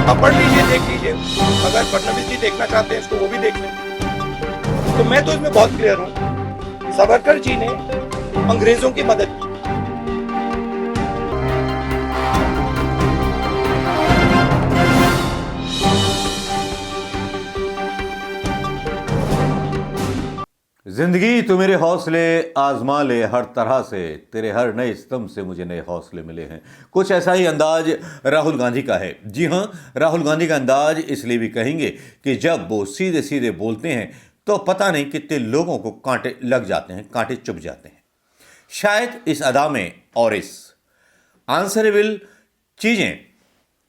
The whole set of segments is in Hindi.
आप पढ़ लीजिए, देख लीजिए, अगर फडणवीस जी देखना चाहते हैं इसको वो भी देख लें। तो मैं तो इसमें बहुत क्लियर हूं, सावरकर जी ने अंग्रेजों की मदद की। जिंदगी तो मेरे हौसले आजमा ले हर तरह से, तेरे हर नए स्तंभ से मुझे नए हौसले मिले हैं। कुछ ऐसा ही अंदाज राहुल गांधी का है। जी हां, राहुल गांधी का अंदाज इसलिए भी कहेंगे कि जब वो सीधे सीधे बोलते हैं तो पता नहीं कितने लोगों को कांटे लग जाते हैं, कांटे चुभ जाते हैं। शायद इस अदा में और इस आंसरेबल चीजें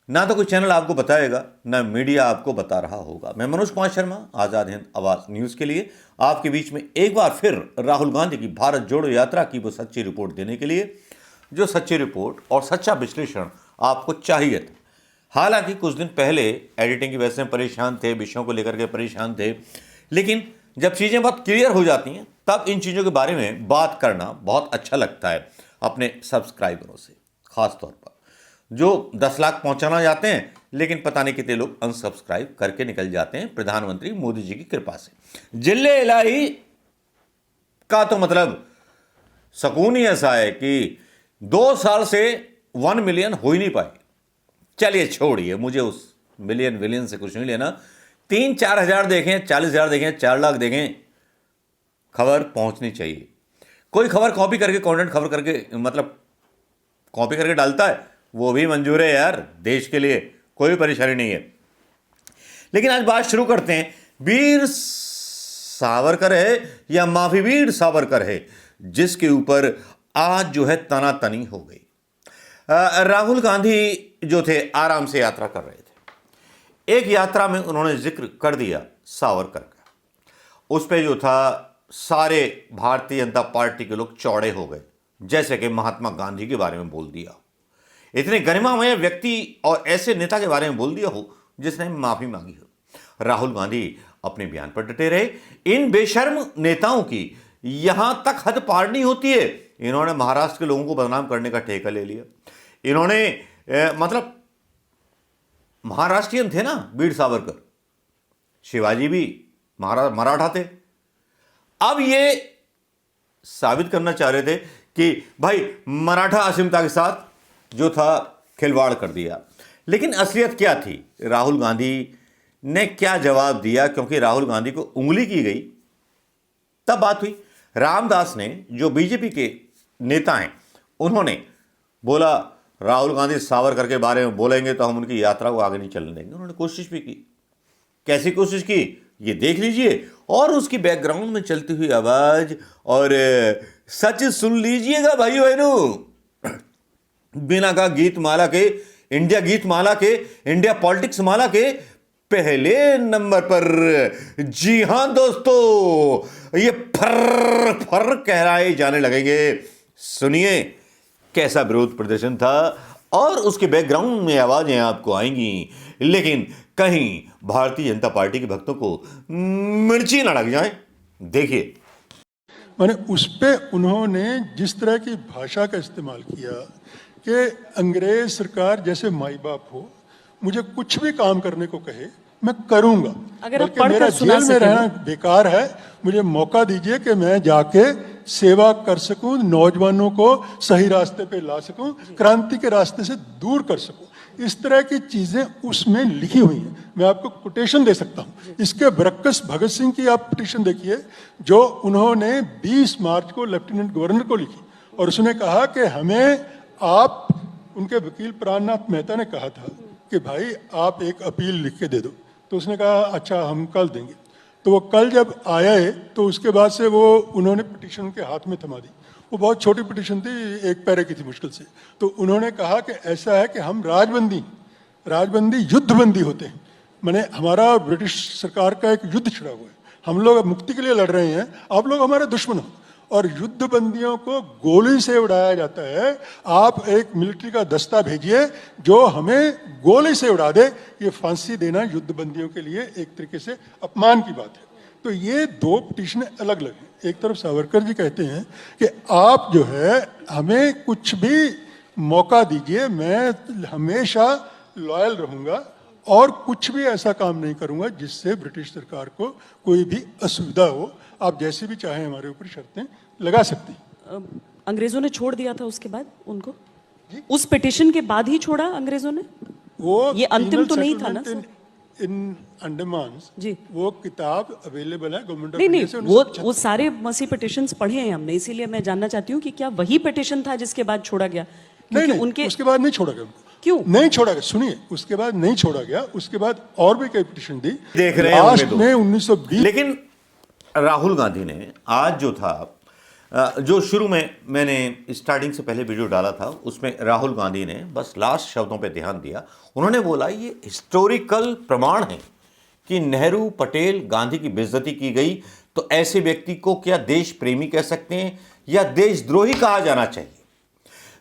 ना तो कोई चैनल आपको बताएगा, ना मीडिया आपको बता रहा होगा। मैं मनोज कुमार शर्मा, आज़ाद हिंद आवाज़ न्यूज़ के लिए आपके बीच में एक बार फिर राहुल गांधी की भारत जोड़ो यात्रा की वो सच्ची रिपोर्ट देने के लिए, जो सच्ची रिपोर्ट और सच्चा विश्लेषण आपको चाहिए था। हालांकि कुछ दिन पहले एडिटिंग की वजह से परेशान थे, विषयों को लेकर के परेशान थे, लेकिन जब चीज़ें बहुत क्लियर हो जाती हैं तब इन चीज़ों के बारे में बात करना बहुत अच्छा लगता है अपने सब्सक्राइबरों से, ख़ास तौर पर जो 10 लाख पहुंचाना चाहते हैं, लेकिन पता नहीं कितने लोग अनसब्सक्राइब करके निकल जाते हैं प्रधानमंत्री मोदी जी की कृपा से। जिले इलाही का तो मतलब सकून ही ऐसा है कि 2 साल से 1 मिलियन हो ही नहीं पाए। चलिए छोड़िए, मुझे उस मिलियन विलियन से कुछ नहीं लेना। 3-4 हज़ार देखें, 40 हज़ार देखें, 4 लाख देखें, खबर पहुंचनी चाहिए। कोई खबर कॉपी करके, कंटेंट खबर करके, मतलब कॉपी करके डालता है, वो भी मंजूर है यार, देश के लिए कोई परेशानी नहीं है। लेकिन आज बात शुरू करते हैं, वीर सावरकर है या माफी वीर सावरकर है, जिसके ऊपर आज जो है तनातनी हो गई। राहुल गांधी जो थे आराम से यात्रा कर रहे थे। एक यात्रा में उन्होंने जिक्र कर दिया सावरकर का। उस पे जो था सारे भारतीय जनता पार्टी के लोग चौड़े हो गए, जैसे कि महात्मा गांधी के बारे में बोल दिया। इतने गरिमामय व्यक्ति और ऐसे नेता के बारे में बोल दिया हो जिसने माफी मांगी हो। राहुल गांधी अपने बयान पर डटे रहे। इन बेशर्म नेताओं की यहां तक हद पार नहीं होती है। इन्होंने महाराष्ट्र के लोगों को बदनाम करने का ठेका ले लिया। इन्होंने मतलब महाराष्ट्रियन थे ना वीर सावरकर, शिवाजी भी मराठा थे। अब ये साबित करना चाह रहे थे कि भाई मराठा अस्मिता के साथ जो था खिलवाड़ कर दिया। लेकिन असलियत क्या थी? राहुल गांधी ने क्या जवाब दिया? क्योंकि राहुल गांधी को उंगली की गई, तब बात हुई। रामदास ने, जो बीजेपी के नेता हैं, उन्होंने बोला राहुल गांधी सावरकर के बारे में बोलेंगे तो हम उनकी यात्रा को आगे नहीं चलने देंगे। उन्होंने कोशिश भी की। कैसी कोशिश की ये देख लीजिए, और उसकी बैकग्राउंड में चलती हुई आवाज और सच सुन लीजिएगा भाइयों बहनों। बिना का गीत माला के, इंडिया गीत माला के, इंडिया पॉलिटिक्स माला के पहले नंबर पर, जी हां दोस्तों, ये फर फर कहराए जाने लगेंगे। सुनिए कैसा विरोध प्रदर्शन था और उसके बैकग्राउंड में आवाजें आपको आएंगी। लेकिन कहीं भारतीय जनता पार्टी के भक्तों को मिर्ची ना लग जाए। देखिए, माने उस पे उन्होंने जिस तरह की भाषा का इस्तेमाल किया कि अंग्रेज सरकार जैसे माई बाप हो, मुझे कुछ भी काम करने को कहे मैं करूंगा, बल्कि मेरा जेल में रहना बेकार है। मुझे मौका दीजिए कि मैं जाके सेवा कर सकूं, नौजवानों को सही रास्ते पे ला सकूं, क्रांति के रास्ते से दूर कर सकूं। इस तरह की चीजें उसमें लिखी हुई हैं। मैं आपको कोटेशन दे सकता हूं। इसके बरक्कस भगत सिंह की आप पिटीशन देखिए, जो उन्होंने 20 मार्च को लेफ्टिनेंट गवर्नर को लिखी, और उसने कहा कि हमें आप, उनके वकील प्राणनाथ मेहता ने कहा था कि भाई आप एक अपील लिख के दे दो। तो उसने कहा अच्छा हम कल देंगे। तो वो कल जब आए तो उसके बाद से वो उन्होंने पिटीशन उनके हाथ में थमा दी। वो बहुत छोटी पिटीशन थी, 1 पैरे की थी मुश्किल से। तो उन्होंने कहा कि ऐसा है कि हम राजबंदी युद्धबंदी होते हैं, माने हमारा ब्रिटिश सरकार का एक युद्ध छिड़ा हुआ है, हम लोग मुक्ति के लिए लड़ रहे हैं, आप लोग हमारे दुश्मन हो, और युद्ध बंदियों को गोली से उड़ाया जाता है। आप एक मिलिट्री का दस्ता भेजिए जो हमें गोली से उड़ा दे। ये फांसी देना युद्ध बंदियों के लिए एक तरीके से अपमान की बात है। तो ये 2 पिटीशनें अलग अलग हैं। एक तरफ सावरकर जी कहते हैं कि आप जो है हमें कुछ भी मौका दीजिए, मैं हमेशा लॉयल रहूंगा और कुछ भी ऐसा काम नहीं करूंगा जिससे ब्रिटिश सरकार को कोई भी असुविधा हो। आप जैसे भी चाहें हमारे ऊपर शर्तें लगा सकती हैं। अंग्रेजों ने छोड़ दिया था उसके बाद उनको, उस पिटिशन के बाद ही छोड़ा अंग्रेजों ने? वो ये अंतिम तो नहीं था ना सर? इन अंडमान जी। वो किताब अवेलेबल है गवर्नमेंट ऑफ नहीं नहीं, इंडिया से। वो सारे मसी पिटिशंस पढ़े हैं हमने, इसीलिए मैं जानना चाहती हूँ कि क्या वही पिटिशन था जिसके बाद छोड़ा गया? नहीं क्योंकि नहीं, उनके उसके बाद नहीं छोड़ा गया उनको। क्यों नहीं छोड़ा गया? सुनिए, उसके बाद नहीं छोड़ा गया, उसके बाद और भी कई पिटिशन दी। देख रहे हैं लास्ट होंगे तो। में 1920। लेकिन राहुल गांधी ने आज जो था, जो शुरू में मैंने स्टार्टिंग से पहले वीडियो डाला था, उसमें राहुल गांधी ने बस लास्ट शब्दों पे ध्यान दिया। उन्होंने बोला ये हिस्टोरिकल प्रमाण है कि नेहरू, पटेल, गांधी की बेइज्जती की गई, तो ऐसे व्यक्ति को क्या देश प्रेमी कह सकते हैं या देशद्रोही कहा जाना चाहिए?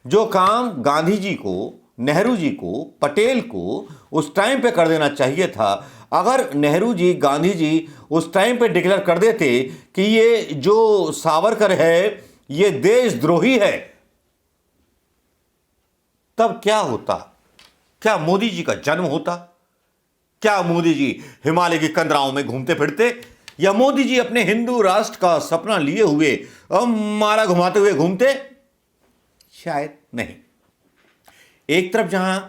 जो काम गांधी जी को, नेहरू जी को, पटेल को उस टाइम पे कर देना चाहिए था, अगर नेहरू जी, गांधी जी उस टाइम पे डिक्लेयर कर देते कि ये जो सावरकर है ये देशद्रोही है, तब क्या होता? क्या मोदी जी का जन्म होता? क्या मोदी जी हिमालय की कंदराओं में घूमते फिरते? या मोदी जी अपने हिंदू राष्ट्र का सपना लिए हुए माला घुमाते हुए घूमते? शायद नहीं। एक तरफ जहां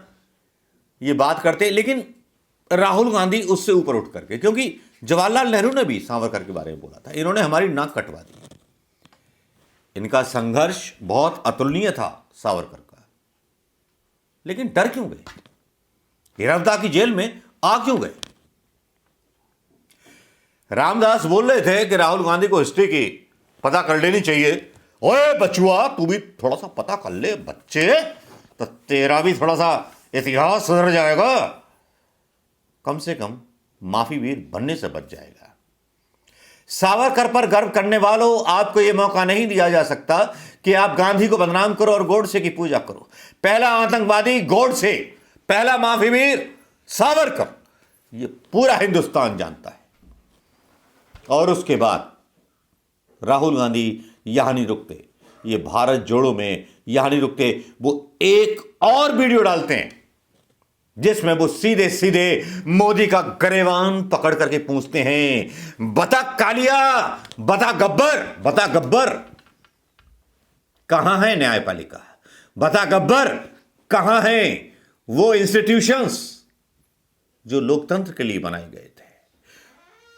ये बात करते, लेकिन राहुल गांधी उससे ऊपर उठ करके, क्योंकि जवाहरलाल नेहरू ने भी सावरकर के बारे में बोला था, इन्होंने हमारी नाक कटवा दी। इनका संघर्ष बहुत अतुलनीय था सावरकर का, लेकिन डर क्यों गए? हिरवदा की जेल में आ क्यों गए? रामदास बोल रहे थे कि राहुल गांधी को हिस्ट्री की पता कर लेनी चाहिए। ओए बचुआ, तू भी थोड़ा सा पता कर ले बच्चे, तो तेरा भी थोड़ा सा इतिहास सुधर जाएगा, कम से कम माफी वीर बनने से बच जाएगा। सावरकर पर गर्व करने वालों, आपको यह मौका नहीं दिया जा सकता कि आप गांधी को बदनाम करो और गोडसे की पूजा करो। पहला आतंकवादी गोडसे, पहला माफी वीर सावरकर, यह पूरा हिंदुस्तान जानता है। और उसके बाद राहुल गांधी यहां नहीं रुकते, ये भारत जोड़ो में यहां नहीं रुकते, वो एक और वीडियो डालते हैं जिसमें वो सीधे सीधे मोदी का गरेबान पकड़ करके पूछते हैं, बता कालिया, बता गब्बर, बता गब्बर कहां है न्यायपालिका, बता गब्बर कहां है वो इंस्टीट्यूशंस जो लोकतंत्र के लिए बनाए गए थे।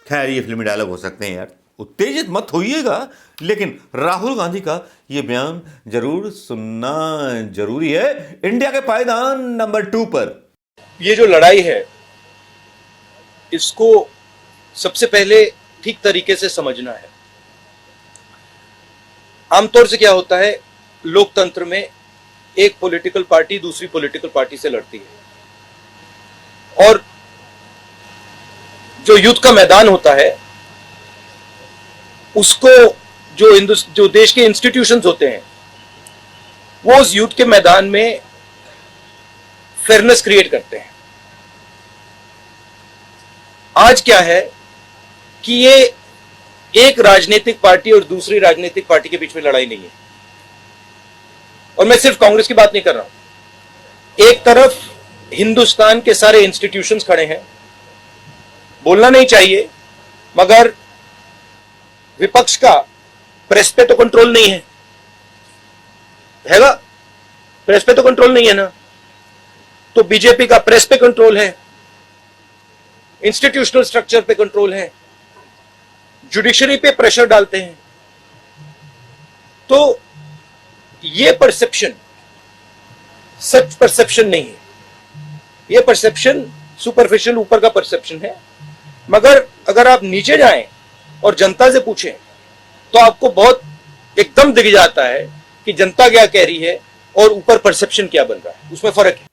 खैर, ये फिल्मी डायलॉग हो सकते हैं यार, उत्तेजित मत होइएगा, लेकिन राहुल गांधी का यह बयान जरूर सुनना जरूरी है। इंडिया के पायदान नंबर 2 पर ये जो लड़ाई है, इसको सबसे पहले ठीक तरीके से समझना है। आमतौर से क्या होता है, लोकतंत्र में एक पॉलिटिकल पार्टी दूसरी पॉलिटिकल पार्टी से लड़ती है, और जो युद्ध का मैदान होता है उसको जो देश के इंस्टीट्यूशंस होते हैं, वो उस युद्ध के मैदान में फेयरनेस क्रिएट करते हैं। आज क्या है कि ये एक राजनीतिक पार्टी और दूसरी राजनीतिक पार्टी के बीच में लड़ाई नहीं है, और मैं सिर्फ कांग्रेस की बात नहीं कर रहा हूं। एक तरफ हिंदुस्तान के सारे इंस्टीट्यूशंस खड़े हैं, बोलना नहीं चाहिए, मगर विपक्ष का प्रेस पे तो कंट्रोल नहीं है, हैगा? प्रेस पे तो कंट्रोल नहीं है ना, तो बीजेपी का प्रेस पे कंट्रोल है, इंस्टीट्यूशनल स्ट्रक्चर पे कंट्रोल है, जुडिशरी पे प्रेशर डालते हैं। तो ये परसेप्शन सच परसेप्शन नहीं है, ये परसेप्शन सुपरफिशियल ऊपर का परसेप्शन है। मगर अगर आप नीचे जाएं और जनता से पूछें तो आपको बहुत एकदम दिख जाता है कि जनता क्या कह रही है और ऊपर परसेप्शन क्या बन रहा है, उसमें फर्क है।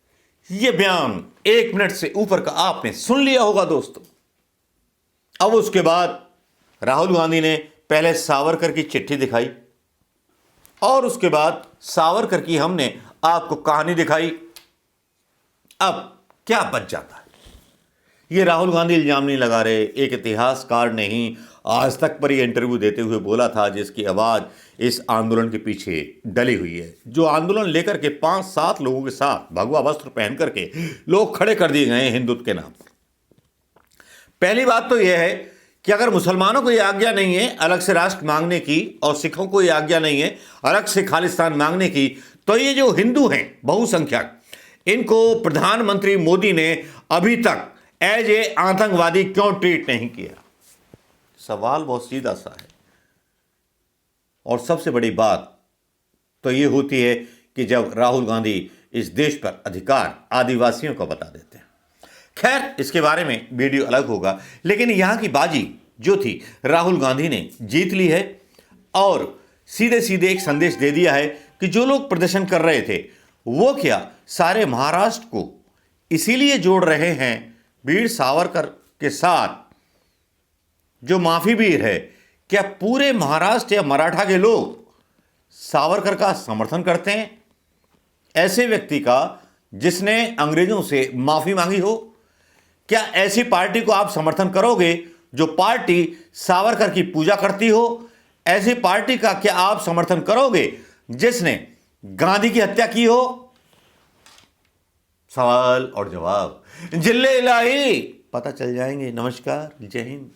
यह बयान 1 मिनट से ऊपर का आपने सुन लिया होगा दोस्तों। अब उसके बाद राहुल गांधी ने पहले सावरकर की चिट्ठी दिखाई, और उसके बाद सावरकर की हमने आपको कहानी दिखाई। अब क्या बच जाता है? ये राहुल गांधी इल्जाम नहीं लगा रहे, एक इतिहासकार नहीं आज तक पर ये इंटरव्यू देते हुए बोला था, जिसकी आवाज इस आंदोलन के पीछे डली हुई है। जो आंदोलन लेकर के 5-7 लोगों के साथ भगवा वस्त्र पहन करके लोग खड़े कर दिए गए हैं हिंदुत्व के नाम पर। पहली बात तो यह है कि अगर मुसलमानों को यह आज्ञा नहीं है अलग से राष्ट्र मांगने की, और सिखों को यह आज्ञा नहीं है अलग से खालिस्तान मांगने की, तो ये जो हिंदू हैं बहुसंख्यक, इनको प्रधानमंत्री मोदी ने अभी तक एज ए आतंकवादी क्यों ट्रीट नहीं किया? सवाल बहुत सीधा सा है। और सबसे बड़ी बात तो यह होती है कि जब राहुल गांधी इस देश पर अधिकार आदिवासियों को बता देते हैं। खैर, इसके बारे में वीडियो अलग होगा, लेकिन यहां की बाजी जो थी राहुल गांधी ने जीत ली है और सीधे सीधे एक संदेश दे दिया है कि जो लोग प्रदर्शन कर रहे थे वो क्या सारे महाराष्ट्र को इसीलिए जोड़ रहे हैं वीर सावरकर के साथ जो माफी वीर है, क्या पूरे महाराष्ट्र या मराठा के लोग सावरकर का समर्थन करते हैं? ऐसे व्यक्ति का जिसने अंग्रेजों से माफी मांगी हो? क्या ऐसी पार्टी को आप समर्थन करोगे जो पार्टी सावरकर की पूजा करती हो? ऐसी पार्टी का क्या आप समर्थन करोगे जिसने गांधी की हत्या की हो? सवाल और जवाब जिले इलाही पता चल जाएंगे। नमस्कार, जय हिंद।